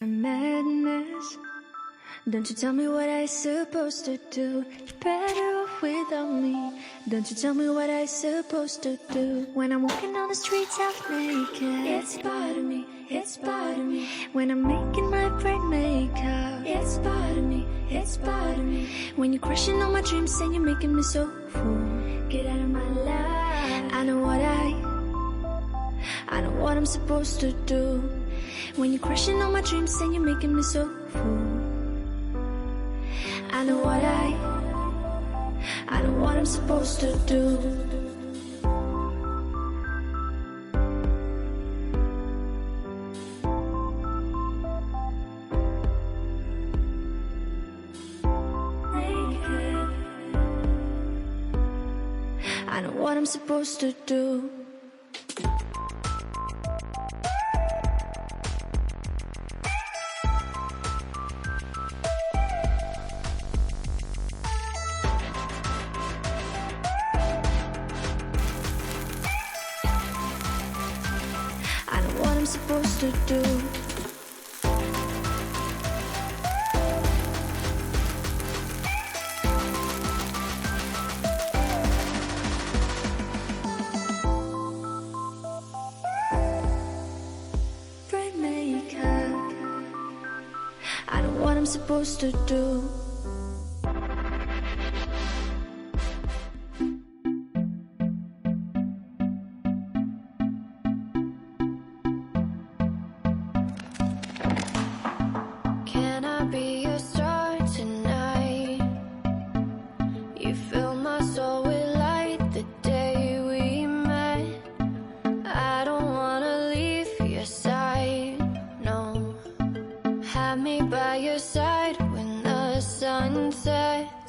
Madness. Don't you tell me what I supposed to do. You're better off without me. Don't you tell me what I supposed to do. When I'm walking on the streets half naked, it's part of me, it's part of me. When I'm making my brain makeup, it's part of me, it's part of me. When you're crushing all my dreams and you're making me so full, get out of my life. I know what I'm supposed to do. When you're crushing all my dreams and you're making me so full, I know what I'm supposed to do. I know what I'm supposed to do. I know what I'm supposed to do. Brain maker. I know what I'm supposed to do. Be a star tonight. You fill my soul with light the day we met. I don't wanna leave your side, no. Have me by your side when the sun sets.